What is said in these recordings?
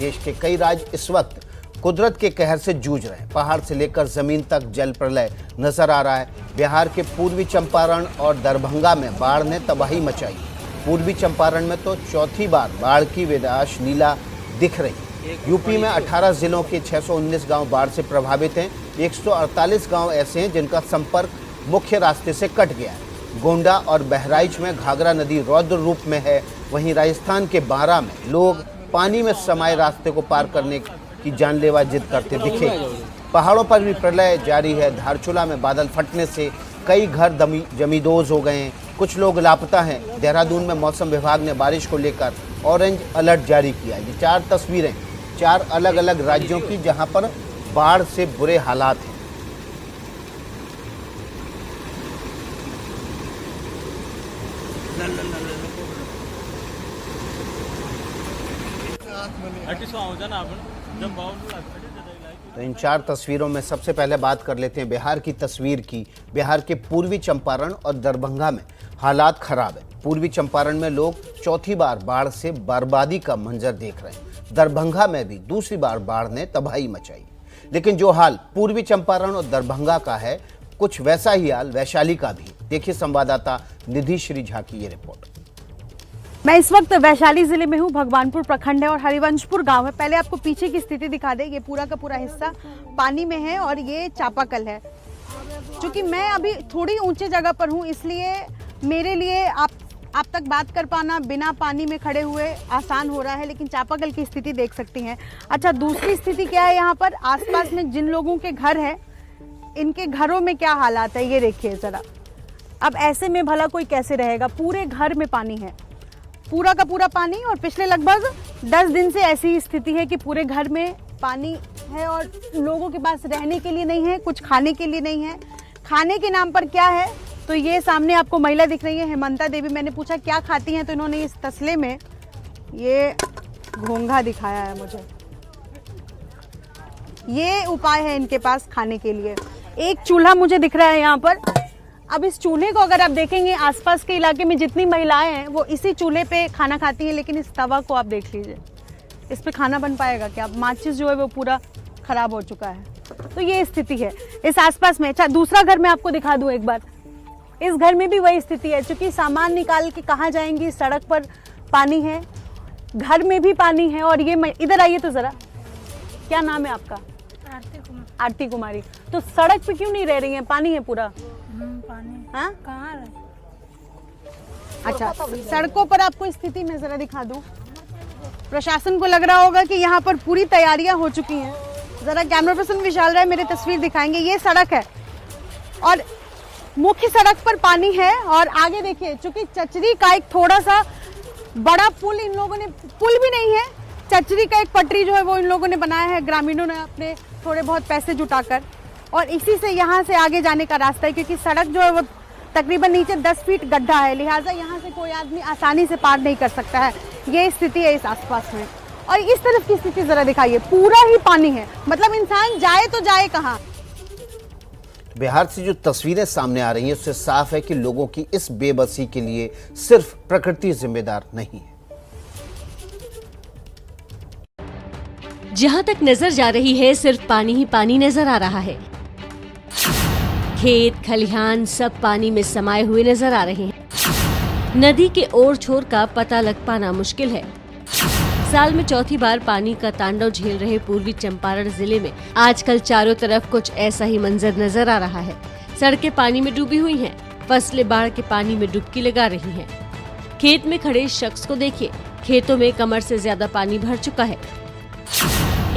देश के कई राज्य इस वक्त कुदरत के कहर से जूझ रहे हैं। पहाड़ से लेकर जमीन तक जल प्रलय नजर आ रहा है। बिहार के पूर्वी चंपारण और दरभंगा में बाढ़ ने तबाही मचाई। पूर्वी चंपारण में तो चौथी बार बाढ़ की विनाश लीला दिख रही। यूपी में 18 जिलों के 619 गांव बाढ़ से प्रभावित हैं। 148 गांव ऐसे हैं जिनका संपर्क मुख्य रास्ते से कट गया है। गोंडा और बहराइच में घाघरा नदी रौद्र रूप में है। वहीं राजस्थान के बारां में लोग पानी में समाये रास्ते को पार करने की जानलेवा जिद करते दिखे। पहाड़ों पर भी प्रलय जारी है। धारचूला में बादल फटने से कई घर जमींदोज हो गए हैं। कुछ लोग लापता हैं। देहरादून में मौसम विभाग ने बारिश को लेकर ऑरेंज अलर्ट जारी किया। ये 4 तस्वीरें 4 अलग अलग राज्यों की जहां पर बाढ़ से बुरे हालात हैं। तो इन 4 तस्वीरों में सबसे पहले बात कर लेते हैं बिहार की तस्वीर की। बिहार के पूर्वी चंपारण और दरभंगा में हालात खराब है। पूर्वी चंपारण में लोग चौथी बार बाढ़ से बर्बादी का मंजर देख रहे हैं। दरभंगा में भी दूसरी बार बाढ़ ने तबाही मचाई। लेकिन जो हाल पूर्वी चंपारण और दरभंगा का है, कुछ वैसा ही हाल वैशाली का भी। देखिए संवाददाता निधि श्री झा की ये रिपोर्ट। मैं इस वक्त वैशाली जिले में हूँ। भगवानपुर प्रखंड है और हरिवंशपुर गांव है। पहले आपको पीछे की स्थिति दिखा दे। ये पूरा का पूरा हिस्सा पानी में है और ये चापाकल है। क्योंकि मैं अभी थोड़ी ऊंचे जगह पर हूँ, इसलिए मेरे लिए आप तक बात कर पाना बिना पानी में खड़े हुए आसान हो रहा है। लेकिन चापाकल की स्थिति देख सकती हैं। अच्छा, दूसरी स्थिति क्या है यहाँ पर? आसपास में जिन लोगों के घर है, इनके घरों में क्या हालात है ये देखिए जरा। अब ऐसे में भला कोई कैसे रहेगा? पूरे घर में पानी है, पूरा का पूरा पानी। और पिछले लगभग 10 दिन से ऐसी स्थिति है कि पूरे घर में पानी है और लोगों के पास रहने के लिए नहीं है, कुछ खाने के लिए नहीं है। खाने के नाम पर क्या है? तो ये सामने आपको महिला दिख रही है, हेमंता देवी। मैंने पूछा क्या खाती हैं, तो इन्होंने इस तसले में ये घोंघा दिखाया है मुझे। ये उपाय है इनके पास खाने के लिए। एक चूल्हा मुझे दिख रहा है यहाँ पर। अब इस चूल्हे को अगर आप देखेंगे, आसपास के इलाके में जितनी महिलाएं हैं वो इसी चूल्हे पे खाना खाती हैं। लेकिन इस तवा को आप देख लीजिए, इस पे खाना बन पाएगा क्या? माचिस जो है वो पूरा खराब हो चुका है। तो ये स्थिति है इस आसपास में। अच्छा, दूसरा घर मैं आपको दिखा दूं एक बार। इस घर में भी वही स्थिति है। चूंकि सामान निकाल के कहाँ जाएंगी, सड़क पर पानी है, घर में भी पानी है। और ये इधर आइए तो जरा, क्या नाम है आपका? आरती कुमारी। तो सड़क पे क्यों नहीं रह रही है? पानी है पूरा। पानी हाँ? कहाँ है? अच्छा, सड़कों पर आपको स्थिति मैं जरा दिखा दूं। प्रशासन को लग रहा होगा कि यहाँ पर पूरी तैयारियां हो चुकी हैं। जरा कैमरा पर्सन विशाल राय मेरी तस्वीर दिखाएंगे। ये सड़क है और मुख्य सड़क पर पानी है। और आगे देखिए, चूंकि चचरी का एक थोड़ा सा बड़ा पुल इन लोगों ने, पुल भी नहीं है, चचरी का एक पटरी जो है वो इन लोगों ने बनाया है, ग्रामीणों ने अपने थोड़े बहुत पैसे जुटाकर। और इसी से यहाँ से आगे जाने का रास्ता है, क्योंकि सड़क जो है वो तकरीबन नीचे 10 फीट गड्ढा है। लिहाजा यहाँ से कोई आदमी आसानी से पार नहीं कर सकता है। ये स्थिति है इस आसपास में। और इस तरफ की स्थिति जरा दिखाइए, पूरा ही पानी है। मतलब इंसान जाए तो जाए कहाँ? बिहार से जो तस्वीरें सामने आ रही हैं उससे साफ है कि लोगों की इस बेबसी के लिए सिर्फ प्रकृति जिम्मेदार नहीं है। जहां तक नजर जा रही है, सिर्फ पानी ही पानी नजर आ रहा है। खेत खलिहान सब पानी में समाये हुए नजर आ रहे हैं। नदी के ओर छोर का पता लग पाना मुश्किल है। साल में चौथी बार पानी का तांडव झेल रहे पूर्वी चंपारण जिले में आजकल चारों तरफ कुछ ऐसा ही मंजर नजर आ रहा है। सड़कें पानी में डूबी हुई हैं, फसलें बाढ़ के पानी में डुबकी लगा रही हैं। खेत में खड़े शख्स को देखिए, खेतों में कमर से ज्यादा पानी भर चुका है।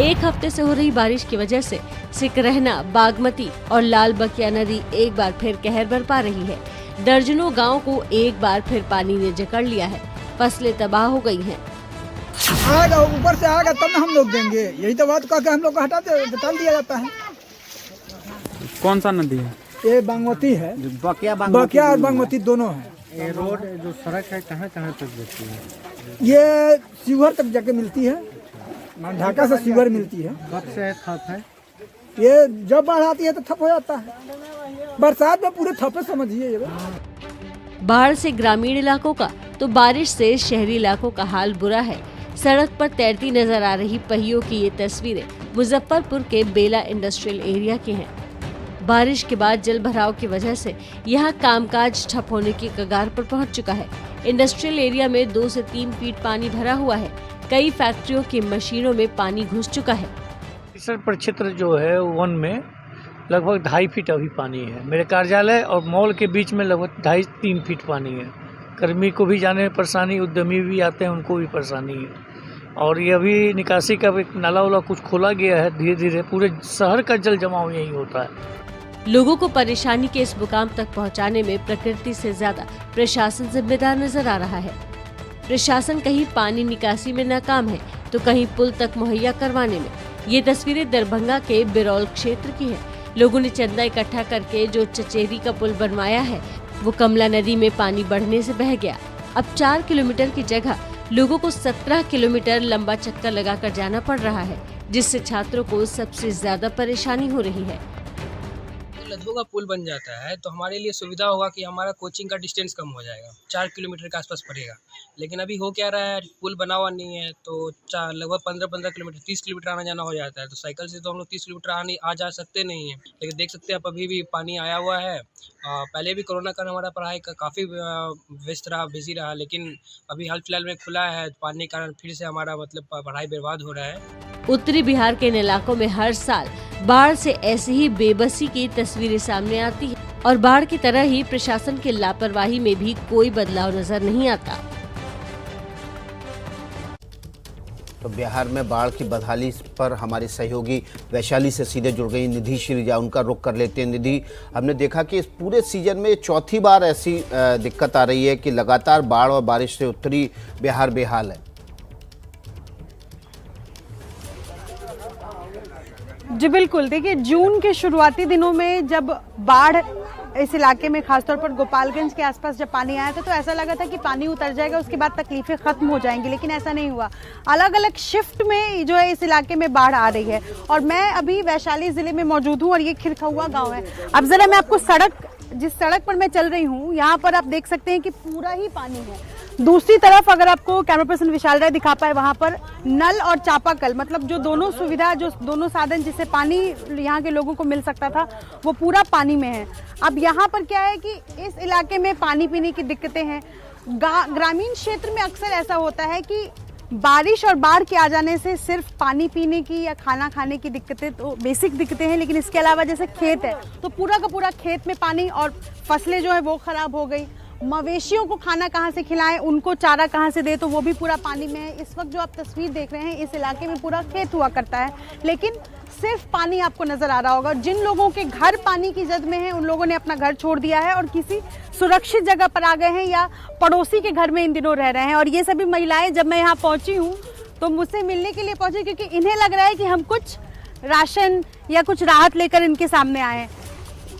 एक हफ्ते से हो रही बारिश की वजह से सिकरहना, बागमती और लाल बकिया नदी एक बार फिर कहर बरपा रही है। दर्जनों गाँव को एक बार फिर पानी ने जकड़ लिया है। फसलें तबाह हो गई हैं। आएगा ऊपर से आएगा तब ना हम लोग देंगे। यही तो बात कहकर हम लोग को हटा दिया जाता है। कौन सा नदी है? ये बागमती है, बकिया और बागमती दोनों है। ये रोड जो सड़क है कहाँ कहाँ तक जाती है? ये शिवर तक जाके मिलती है, ढाका से शिवर मिलती है। कब से ठप है? ये जब बाढ़ आती है तो ठप हो जाता है। बरसात में पूरे ठप है, समझिए। बाढ़ से ग्रामीण इलाकों का तो बारिश से शहरी इलाकों का हाल बुरा है। सड़क पर तैरती नजर आ रही पहियों की ये तस्वीरें मुजफ्फरपुर के बेला इंडस्ट्रियल एरिया की हैं। बारिश के बाद जल भराव की वजह से यहाँ कामकाज ठप होने की कगार पर पहुँच चुका है। इंडस्ट्रियल एरिया में 2 से 3 फीट पानी भरा हुआ है। कई फैक्ट्रियों की मशीनों में पानी घुस चुका है। परिसर प्रक्षेत्र जो है वन में लगभग 2.5 फीट अभी पानी है। मेरे कार्यालय और मॉल के बीच में लगभग 2.5-3 फीट पानी है। कर्मी को भी जाने में परेशानी, उद्यमी भी आते हैं उनको भी परेशानी है। और ये अभी निकासी का एक नाला वाला कुछ खोला गया है, धीरे धीरे पूरे शहर का जल जमाव यही होता है। लोगों को परेशानी के इस मुकाम तक पहुंचाने में प्रकृति से ज्यादा प्रशासन जिम्मेदार नजर आ रहा है। प्रशासन कहीं पानी निकासी में नाकाम है तो कहीं पुल तक मुहैया करवाने में। ये तस्वीरें दरभंगा के बिरौल क्षेत्र की है। लोगों ने चंदा इकट्ठा करके जो चचेरी का पुल बनवाया है वो कमला नदी में पानी बढ़ने से बह गया। अब 4 किलोमीटर की जगह लोगों को 17 किलोमीटर लंबा चक्कर लगाकर जाना पड़ रहा है, जिससे छात्रों को सबसे ज्यादा परेशानी हो रही है। लद्दू का पुल बन जाता है तो हमारे लिए सुविधा होगा कि हमारा कोचिंग का डिस्टेंस कम हो जाएगा, 4 किलोमीटर के आसपास पड़ेगा। लेकिन अभी हो क्या रहा है, पुल बना हुआ नहीं है तो लगभग 15 किलोमीटर 30 किलोमीटर आना जाना हो जाता है। तो साइकिल से तो हम लोग 30 किलोमीटर आ जा सकते नहीं हैं। लेकिन देख सकते हैं आप अभी भी पानी आया हुआ है। पहले भी कोरोना का हमारा पढ़ाई का काफ़ी व्यस्त रहा, बिजी रहा, लेकिन अभी हाल फिलहाल में खुला है। पानी के कारण फिर से हमारा पढ़ाई बर्बाद हो रहा है। उत्तरी बिहार के इन इलाकों में हर साल बाढ़ से ऐसी ही बेबसी की तस्वीरें सामने आती है और बाढ़ की तरह ही प्रशासन की लापरवाही में भी कोई बदलाव नजर नहीं आता। तो बिहार में बाढ़ की बदहाली पर हमारे सहयोगी वैशाली से सीधे जुड़ गई निधि श्रीजा, उनका रुख कर लेते हैं। निधि, हमने देखा कि इस पूरे सीजन में चौथी बार ऐसी दिक्कत आ रही है कि लगातार बाढ़ और बारिश से उत्तरी बिहार बेहाल है। जी बिल्कुल, देखिए जून के शुरुआती दिनों में जब बाढ़ इस इलाके में खासतौर पर गोपालगंज के आसपास जब पानी आया था तो ऐसा लगा था कि पानी उतर जाएगा, उसके बाद तकलीफें खत्म हो जाएंगी, लेकिन ऐसा नहीं हुआ। अलग अलग शिफ्ट में जो है इस इलाके में बाढ़ आ रही है। और मैं अभी वैशाली जिले में मौजूद हूँ और ये खिरखुआ गांव है। अब जरा मैं आपको जिस सड़क पर मैं चल रही हूँ यहाँ पर आप देख सकते हैं कि पूरा ही पानी है। दूसरी तरफ अगर आपको कैमरा पर्सन विशाल राय दिखा पाए, वहां पर नल और चापाकल, मतलब जो दोनों सुविधा, जो दोनों साधन जिससे पानी यहाँ के लोगों को मिल सकता था, वो पूरा पानी में है। अब यहाँ पर क्या है कि इस इलाके में पानी पीने की दिक्कतें हैं। ग्रामीण क्षेत्र में अक्सर ऐसा होता है कि बारिश और बाढ़ के आ जाने से सिर्फ पानी पीने की या खाना खाने की दिक्कतें तो बेसिक दिक्कतें हैं, लेकिन इसके अलावा जैसे खेत है तो पूरा का पूरा खेत में पानी और फसलें जो है वो खराब हो गई। मवेशियों को खाना कहाँ से खिलाएं, उनको चारा कहाँ से दे, तो वो भी पूरा पानी में है। इस वक्त जो आप तस्वीर देख रहे हैं इस इलाके में पूरा खेत हुआ करता है, लेकिन सिर्फ पानी आपको नजर आ रहा होगा। जिन लोगों के घर पानी की जद में है उन लोगों ने अपना घर छोड़ दिया है और किसी सुरक्षित जगह पर आ गए हैं या पड़ोसी के घर में इन दिनों रह रहे हैं। और ये सभी महिलाएं जब मैं यहाँ पहुंची हूँ तो मुझसे मिलने के लिए पहुंची, क्योंकि इन्हें लग रहा है कि हम कुछ राशन या कुछ राहत लेकर इनके सामने आए।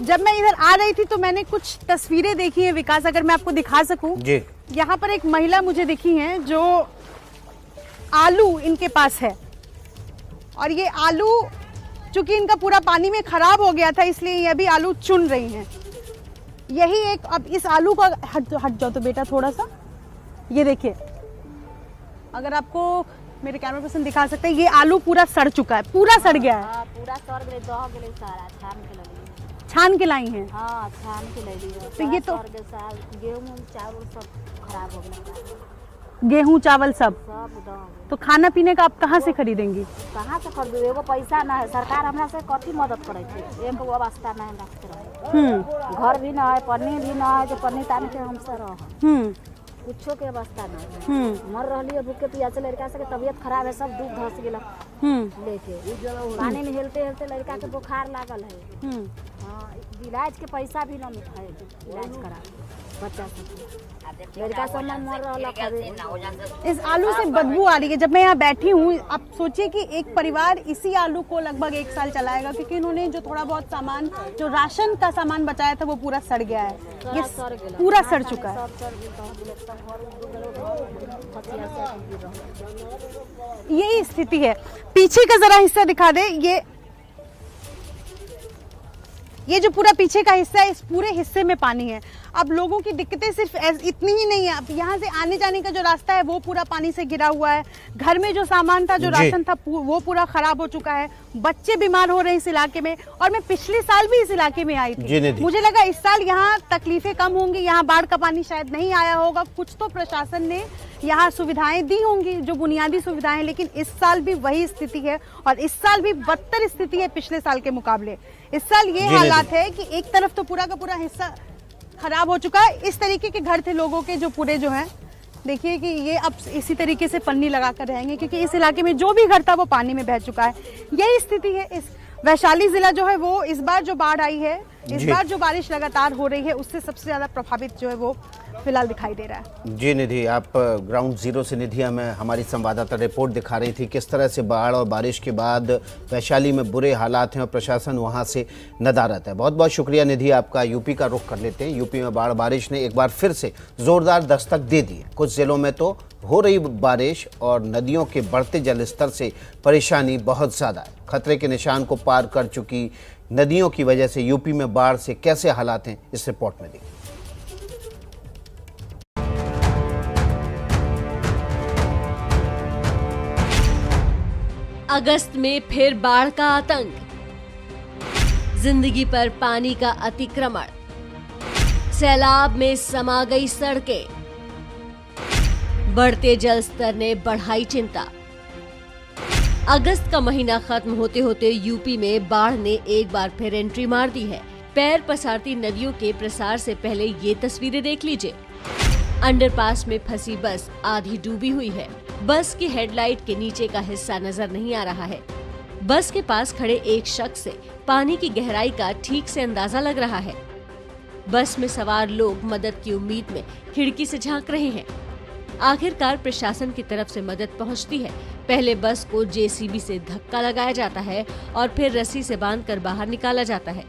जब मैं इधर आ रही थी तो मैंने कुछ तस्वीरें देखी हैं विकास, अगर मैं आपको दिखा सकूं। जी। यहाँ पर एक महिला मुझे दिखी है जो आलू इनके पास है, और ये आलू चूंकि इनका पूरा पानी में खराब हो गया था इसलिए ये अभी आलू चुन रही हैं। यही एक, अब इस आलू का हट जाओ तो बेटा थोड़ा सा, ये देखिए, अगर आपको मेरे कैमरा पर्सन दिखा सकते हैं, ये आलू पूरा सड़ चुका है, पूरा सड़ गया है। पूरा सड़ गया, दह गया सारा, छान के लाई हैं। हाँ, छान के लाई है। तो ये तो गेहूं चावल सब खराब हो गया, गेहूं चावल सब तो खाना पीने का आप कहाँ से खरीदेंगी? कहाँ से खरीदे, एगो पैसा ना है, सरकार हमरा से कथी मदद करे थे, एक व्यवस्था नहीं रखते, घर भी ना है, पन्नी भी ना है जो पन्नी ताने के हमसे रह, कुछो के व्यवस्था नहीं। मर रही है भूखे पियासे, लड़का से तबियत खराब है, सब दूध धस गया लेके, पानी में हेलते हेलते लड़का के बुखार लागल है। हाँ, इलाज के पैसा भी ना मिलता है, इलाज करा बच्चा सब, लड़का सब मर रहा। इस आलू से बदबू आ रही है। जब मैं यहाँ बैठी हूँ, आप सोचिए कि एक परिवार इसी आलू को लगभग 1 साल चलाएगा, क्योंकि इन्होंने जो थोड़ा बहुत सामान, जो राशन का सामान बचाया था वो पूरा सड़ गया है, ये पूरा सड़ चुका है। यही स्थिति है। पीछे का जरा हिस्सा दिखा दे, ये जो पूरा पीछे का हिस्सा है, इस पूरे हिस्से में पानी है। अब लोगों की दिक्कतें सिर्फ इतनी ही नहीं है, अब यहाँ से आने जाने का जो रास्ता है वो पूरा पानी से घिरा हुआ है, घर में जो सामान था, जो राशन था, वो पूरा खराब हो चुका है, बच्चे बीमार हो रहे हैं इस इलाके में। और मैं पिछले साल भी इस इलाके में आई थी, मुझे लगा इस साल यहाँ तकलीफें कम होंगी, यहाँ बाढ़ का पानी शायद नहीं आया होगा, कुछ तो प्रशासन ने यहाँ सुविधाएं दी होंगी, जो बुनियादी सुविधाएं, लेकिन इस साल भी वही स्थिति है और इस साल भी बदतर स्थिति है पिछले साल के मुकाबले। इस साल ये हालात है कि एक तरफ तो पूरा का पूरा हिस्सा खराब हो चुका है, इस तरीके के घर थे लोगों के जो पूरे जो हैं, देखिए कि ये अब इसी तरीके से पन्नी लगा कर रहेंगे क्योंकि इस इलाके में जो भी घर था वो पानी में बह चुका है। यही स्थिति है। इस वैशाली जिला जो है वो इस बार जो बाढ़ आई है, इस बार जो बारिश लगातार हो रही है, उससे सबसे ज्यादा प्रभावित जो है वो फिलहाल दिखाई दे रहा है। जी निधि, आप ग्राउंड जीरो से निधि हमें हमारी संवाददाता रिपोर्ट दिखा रही थी किस तरह से बाढ़ और बारिश के बाद वैशाली में बुरे हालात हैं और प्रशासन वहां से नदारत है। बहुत बहुत शुक्रिया निधि आपका। यूपी का रुख कर लेते हैं। यूपी में बाढ़ बारिश ने एक बार फिर से जोरदार दस्तक दे दी है। कुछ जिलों में तो हो रही बारिश और नदियों के बढ़ते जलस्तर से परेशानी बहुत ज़्यादा है। खतरे के निशान को पार कर चुकी नदियों की वजह से यूपी में बाढ़ से कैसे हालात हैं, इस रिपोर्ट में देखिए। अगस्त में फिर बाढ़ का आतंक, जिंदगी पर पानी का अतिक्रमण, सैलाब में समा गई सड़कें, बढ़ते जल स्तर ने बढ़ाई चिंता। अगस्त का महीना खत्म होते होते यूपी में बाढ़ ने एक बार फिर एंट्री मार दी है। पैर पसारती नदियों के प्रसार से पहले ये तस्वीरें देख लीजिए। अंडरपास में फंसी बस आधी डूबी हुई है। बस की हेडलाइट के नीचे का हिस्सा नजर नहीं आ रहा है। बस के पास खड़े एक शख्स से पानी की गहराई का ठीक से अंदाजा लग रहा है। बस में सवार लोग मदद की उम्मीद में खिड़की से झांक रहे हैं। आखिरकार प्रशासन की तरफ से मदद पहुंचती है। पहले बस को जेसीबी से धक्का लगाया जाता है और फिर रस्सी से बांधकर बाहर निकाला जाता है।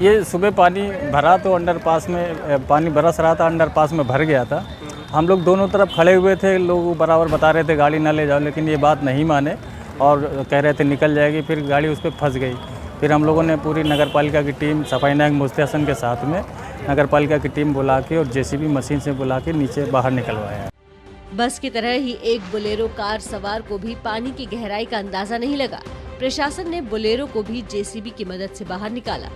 ये सुबह पानी भरा तो अंडरपास में पानी बरस रहा था, अंडरपास में भर गया था। हम लोग दोनों तरफ खड़े हुए थे, लोग बराबर बता रहे थे गाड़ी ना ले जाओ, लेकिन ये बात नहीं माने और कह रहे थे निकल जाएगी। फिर गाड़ी उस पर फंस गई। फिर हम लोगों ने पूरी नगर पालिका की टीम, सफाई नायक मुस्तहसन के साथ में नगर पालिका की टीम बुला के और जेसीबी मशीन से बुला के नीचे बाहर निकलवाया। बस की तरह ही एक बोलेरो कार सवार को भी पानी की गहराई का अंदाजा नहीं लगा। प्रशासन ने बोलेरो को भी जेसीबी की मदद से बाहर निकाला।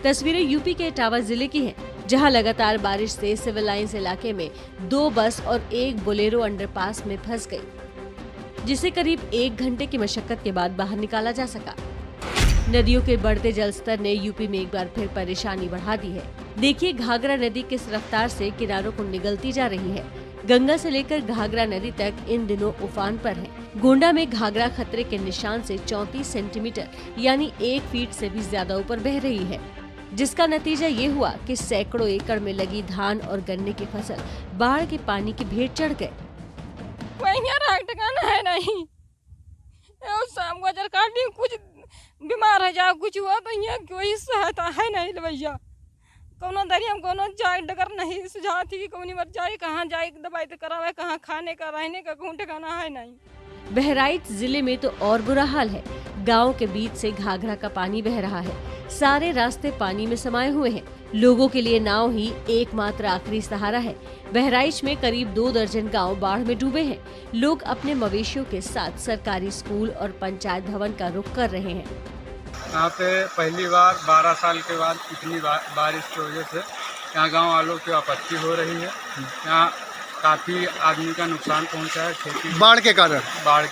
तस्वीरें यूपी के इटावा जिले की हैं, जहां लगातार बारिश से सिविल लाइंस इलाके में 2 बस और 1 बोलेरो अंडरपास में फंस गई, जिसे करीब 1 घंटे की मशक्कत के बाद बाहर निकाला जा सका। नदियों के बढ़ते जलस्तर ने यूपी में एक बार फिर परेशानी बढ़ा दी है। देखिए घाघरा नदी किस रफ्तार से किनारों को निगलती जा रही है। गंगा से लेकर घाघरा नदी तक इन दिनों उफान पर है। गोंडा में घाघरा खतरे के निशान से 34 सेंटीमीटर यानी 1 फीट से भी ज्यादा ऊपर बह रही है, जिसका नतीजा ये हुआ कि सैकड़ों एकड़ में लगी धान और गन्ने की फसल बाढ़ के पानी की भेंट चढ़ गए। ठिकाना है नहीं, शाम को जल काटी, कुछ बीमार है जा, कुछ हुआ तो यहाँ कोई सहायता है नहीं भैया। कोनो दरिया में कोनो जाए डगर नहीं सुझाव थी कि कौन मर जाए, कहाँ जाए दवाई तो करावे, कहाँ खाने का रहने का कौन ठिकाना है नहीं। बहराइच जिले में तो और बुरा हाल है। गांव के बीच से घाघरा का पानी बह रहा है। सारे रास्ते पानी में समाये हुए हैं। लोगों के लिए नाव ही एकमात्र आखिरी सहारा है। बहराइच में करीब 2 दर्जन गांव बाढ़ में डूबे हैं। लोग अपने मवेशियों के साथ सरकारी स्कूल और पंचायत भवन का रुख कर रहे हैं। यहाँ पे पहली बार 12 साल के बाद इतनी बारिश की वजह से यहाँ गांव वालों की आपत्ति हो रही है। यहाँ काफ़ी आदमी का नुकसान पहुँचा है। खेती बाढ़ के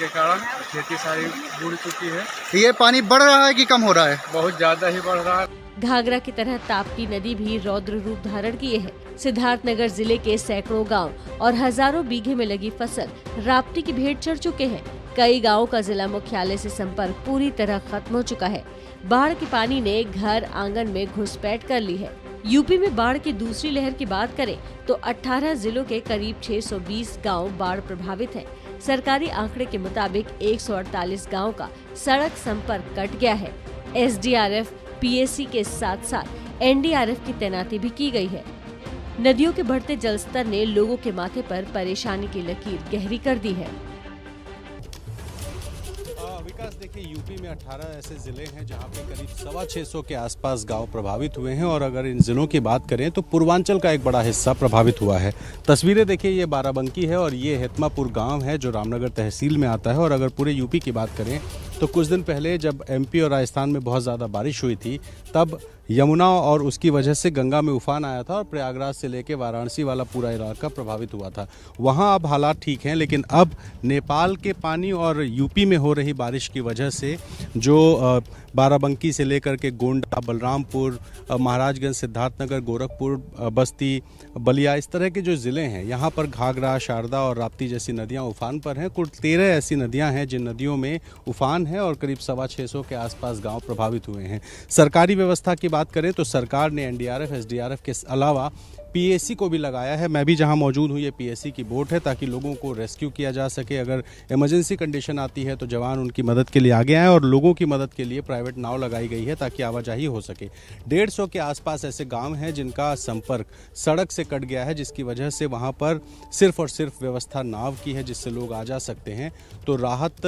कारण खेती सारी बुड़ चुकी है। ये पानी बढ़ रहा है कि कम हो रहा है? बहुत ज़्यादा ही बढ़ रहा है। घाघरा की तरह ताप्ती नदी भी रौद्र रूप धारण किए है। सिद्धार्थनगर जिले के सैकड़ों गांव और हजारों बीघे में लगी फसल राप्ती की भेंट चढ़ चुके हैं। कई गांवों का जिला मुख्यालय से संपर्क पूरी तरह खत्म हो चुका है। बाढ़ के पानी ने घर आंगन में घुसपैठ कर ली है। यूपी में बाढ़ की दूसरी लहर की बात करें तो 18 जिलों के करीब 620 गांव बाढ़ प्रभावित हैं। सरकारी आंकड़े के मुताबिक 148 गांव का सड़क संपर्क कट गया है। एसडीआरएफ, पीएसी के साथ साथ एनडीआरएफ की तैनाती भी की गई है। नदियों के बढ़ते जलस्तर ने लोगों के माथे पर परेशानी की लकीर गहरी कर दी है। विकास, देखिए यूपी में 18 ऐसे ज़िले हैं जहां पे करीब 650 के आसपास गांव प्रभावित हुए हैं। और अगर इन ज़िलों की बात करें तो पूर्वांचल का एक बड़ा हिस्सा प्रभावित हुआ है। तस्वीरें देखिए, ये बाराबंकी है और ये हेतमापुर गांव है जो रामनगर तहसील में आता है। और अगर पूरे यूपी की बात करें तो कुछ दिन पहले जब एमपी और राजस्थान में बहुत ज़्यादा बारिश हुई थी, तब यमुना और उसकी वजह से गंगा में उफान आया था और प्रयागराज से लेकर वाराणसी वाला पूरा इलाका प्रभावित हुआ था। वहाँ अब हालात ठीक हैं, लेकिन अब नेपाल के पानी और यूपी में हो रही बारिश की वजह से जो बाराबंकी से लेकर के गोंडा, बलरामपुर, महाराजगंज, सिद्धार्थनगर, गोरखपुर, बस्ती, बलिया, इस तरह के जो ज़िले हैं, यहाँ पर घाघरा, शारदा और राप्ती जैसी नदियाँ उफान पर हैं। कुल 13 ऐसी नदियाँ हैं जिन नदियों में उफान है और करीब 625 के आसपास गांव प्रभावित हुए हैं। सरकारी व्यवस्था की बात करें तो सरकार ने एनडीआरएफ, एसडीआरएफ के अलावा पीएसी को भी लगाया है। मैं भी जहां मौजूद हूं, ये पीएसी की बोट है ताकि लोगों को रेस्क्यू किया जा सके। अगर इमरजेंसी कंडीशन आती है तो जवान उनकी मदद के लिए आगे आए और लोगों की मदद के लिए प्राइवेट नाव लगाई गई है ताकि आवाजाही हो सके। 150 के आसपास ऐसे गांव हैं जिनका संपर्क सड़क से कट गया है, जिसकी वजह से वहां पर सिर्फ और सिर्फ व्यवस्था नाव की है जिससे लोग आ जा सकते हैं। तो राहत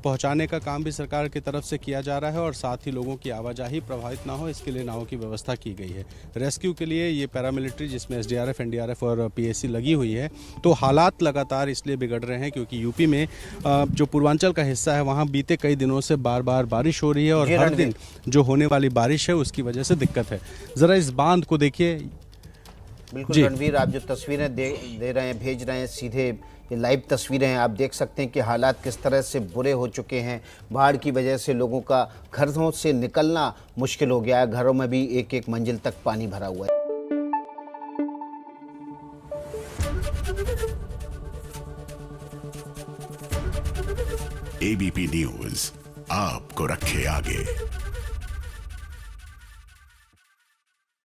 पहुँचाने का काम भी सरकार की तरफ से किया जा रहा है और साथ ही लोगों की आवाजाही प्रभावित ना हो, इसके लिए नावों की व्यवस्था की गई है। रेस्क्यू के लिए ये पैरामिलिट्री, जिसमें एसडीआरएफ, एनडीआरएफ और पीएसी लगी हुई है। तो हालात लगातार इसलिए बिगड़ रहे हैं क्योंकि यूपी में जो पूर्वांचल का हिस्सा है वहाँ बीते कई दिनों से बार बार बारिश हो रही है और हर दिन जो होने वाली बारिश है उसकी वजह से दिक्कत है। ज़रा इस बांध को देखिए। बिल्कुल रणवीर, आप जो तस्वीरें दे रहे हैं, भेज रहे हैं, सीधे ये लाइव तस्वीरें हैं। आप देख सकते हैं कि हालात किस तरह से बुरे हो चुके हैं। बाढ़ की वजह से लोगों का घरों से निकलना मुश्किल हो गया है। घरों में भी एक एक मंजिल तक पानी भरा हुआ है। एबीपी न्यूज आपको रखे आगे।